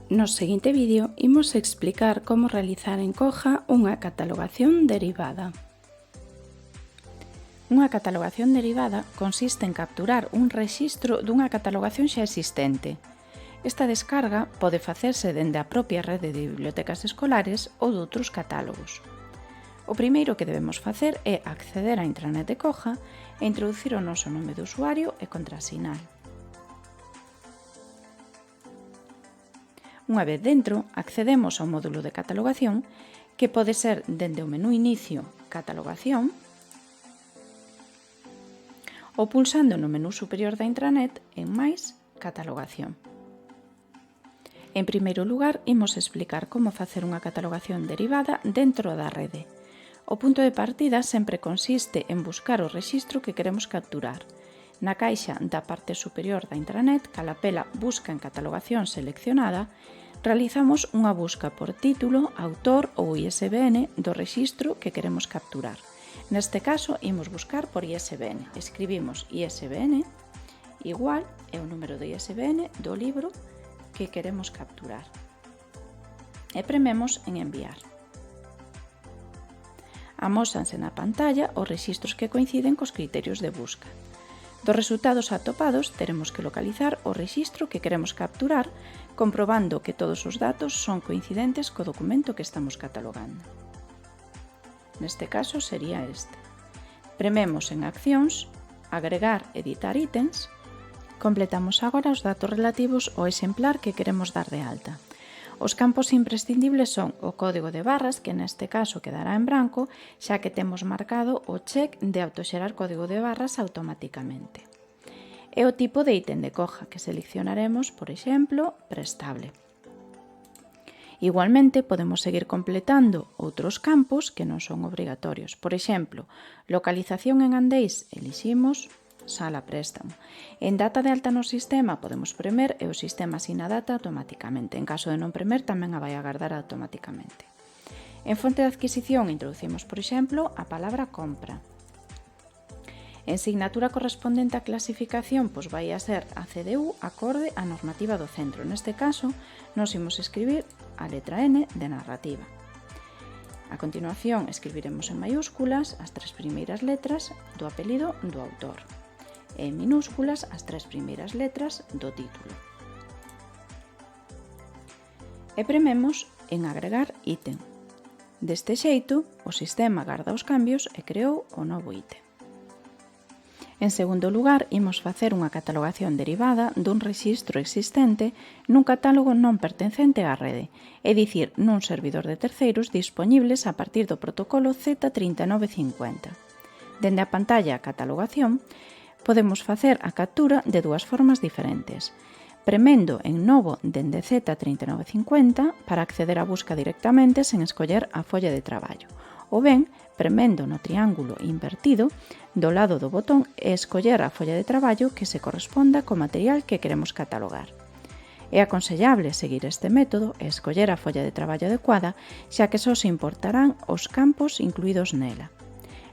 No seguinte vídeo imos explicar como realizar en Coja unha catalogación derivada. Unha catalogación derivada consiste en capturar un rexistro dunha catalogación xa existente. Esta descarga pode facerse dende a propia rede de bibliotecas escolares ou doutros catálogos. O primeiro que debemos facer é acceder á intranet de Coja e introducir o noso nome de usuario e contrasinal. Unha vez dentro, accedemos ao módulo de catalogación, que pode ser dende o menú Inicio, Catalogación, ou pulsando no menú superior da intranet en Máis, Catalogación. En primeiro lugar, imos explicar como facer unha catalogación derivada dentro da rede. O punto de partida sempre consiste en buscar o rexistro que queremos capturar. Na caixa da parte superior da intranet, calapela Busca en catalogación seleccionada, realizamos unha busca por título, autor ou ISBN do rexistro que queremos capturar. Neste caso, imos buscar por ISBN. Escribimos ISBN igual e o número de ISBN do libro que queremos capturar. E prememos en Enviar. Amósanse na pantalla os rexistros que coinciden cos criterios de busca. Dos resultados atopados, teremos que localizar o rexistro que queremos capturar, comprobando que todos os datos son coincidentes co documento que estamos catalogando. Neste caso sería este. Prememos en Accións, Agregar, Editar ítems. Completamos agora os datos relativos ao exemplar que queremos dar de alta. Os campos imprescindibles son o código de barras, que neste caso quedará en branco, xa que temos marcado o check de autoxerar código de barras automáticamente. E o tipo de ítem de Coja, que seleccionaremos, por exemplo, prestable. Igualmente, podemos seguir completando outros campos que non son obrigatorios. Por exemplo, localización en Andeis, eliximos Sala Préstamo. En data de alta no sistema podemos premer e o sistema asina data automáticamente. En caso de non premer, tamén a vai agardar automáticamente. En fonte de adquisición introducimos, por exemplo, a palabra compra. En signatura correspondente á clasificación, pois vai a ser a CDU acorde á normativa do centro. Neste caso, nos imos escribir a letra N de narrativa. A continuación, escribiremos en maiúsculas as 3 primeiras letras do apelido do autor e en minúsculas as 3 primeiras letras do título. E prememos en Agregar ítem. Deste xeito, o sistema garda os cambios e creou o novo ítem. En segundo lugar, imos facer unha catalogación derivada dun rexistro existente nun catálogo non pertencente á rede, é dicir, nun servidor de terceiros dispoñibles a partir do protocolo Z3950. Dende a pantalla Catalogación, podemos facer a captura de dúas formas diferentes. Premendo en Novo dende Z3950 para acceder á busca directamente sen escoller a folla de traballo, ou ben premendo no triángulo invertido do lado do botón e escoller a folla de traballo que se corresponda co material que queremos catalogar. É aconsellable seguir este método e escoller a folla de traballo adecuada, xa que só se importarán os campos incluídos nela.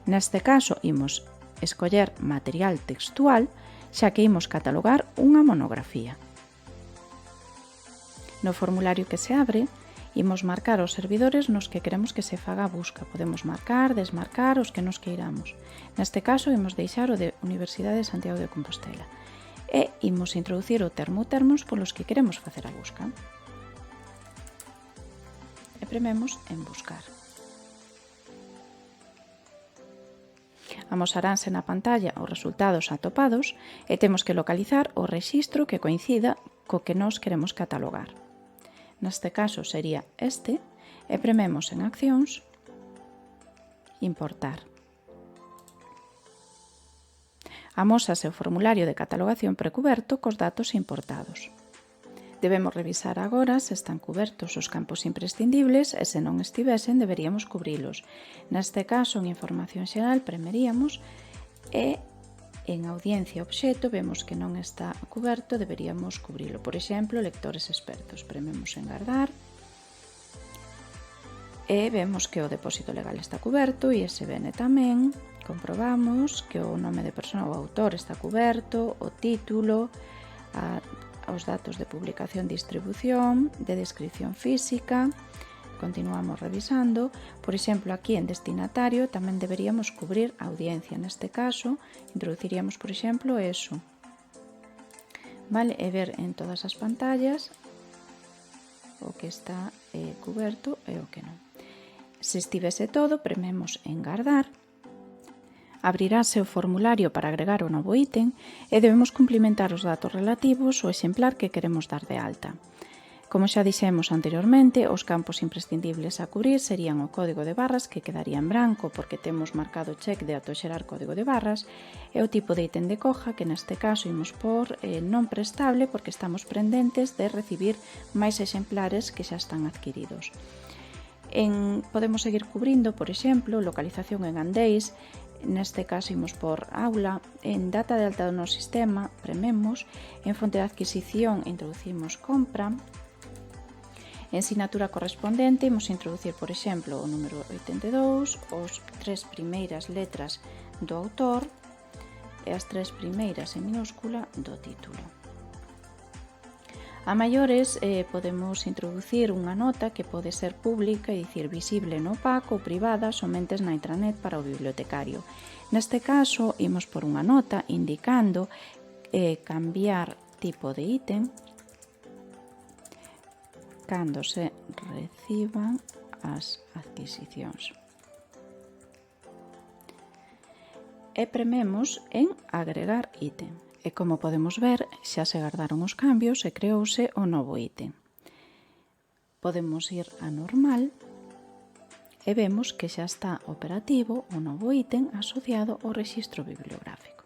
Neste caso, imos escoller material textual, xa que imos catalogar unha monografía. No formulario que se abre, imos marcar os servidores nos que queremos que se faga a busca. Podemos marcar, desmarcar os que nos queiramos. Neste caso, imos deixar o de Universidade de Santiago de Compostela. E imos introducir o termo termos polos que queremos facer a busca. E prememos en Buscar. Amosaranse na pantalla os resultados atopados e temos que localizar o rexistro que coincida co que nós queremos catalogar. Neste caso sería este e prememos en Accións, Importar. Amósase o formulario de catalogación precuberto cos datos importados. Debemos revisar agora se están cubertos os campos imprescindibles e se non estivesen deberíamos cubrilos. Neste caso, en Información Xeral, premeríamos e en Audiencia Obxecto vemos que non está cuberto, deberíamos cubrilo. Por exemplo, lectores expertos. Prememos en Guardar e vemos que o depósito legal está cuberto, ISBN tamén. Comprobamos que o nome de persona ou autor está cuberto, o título, os datos de publicación, distribución, de descripción física. Continuamos revisando. Por exemplo, aquí en destinatario tamén deberíamos cubrir a audiencia. Neste caso, introduciríamos, por exemplo, eso. Vale, e ver en todas as pantallas o que está cuberto e o que non. Se estivese todo, prememos en guardar. Abrirase o formulario para agregar o novo ítem e debemos cumplimentar os datos relativos ao exemplar que queremos dar de alta. Como xa dixemos anteriormente, os campos imprescindibles a cubrir serían o código de barras, que quedaría en branco porque temos marcado o check de autoxerar código de barras, e o tipo de ítem de coja, que neste caso imos por non prestable porque estamos pendentes de recibir máis exemplares que xa están adquiridos. Podemos seguir cubrindo, por exemplo, localización en Andeis. Neste caso imos por aula, en data de alta do noso sistema, prememos, en fonte de adquisición introducimos compra, en sinatura correspondente imos introducir, por exemplo, o número 82, os 3 primeiras letras do autor e as 3 primeiras en minúscula do título. A maiores podemos introducir unha nota que pode ser pública, é dicir, visible no opaco ou privada somente na intranet para o bibliotecario. Neste caso, imos por unha nota indicando cambiar tipo de ítem cando se reciban as adquisicións. E prememos en agregar ítem. E como podemos ver, xa se guardaron os cambios e creouse o novo ítem. Podemos ir a normal e vemos que xa está operativo o novo ítem asociado ao rexistro bibliográfico.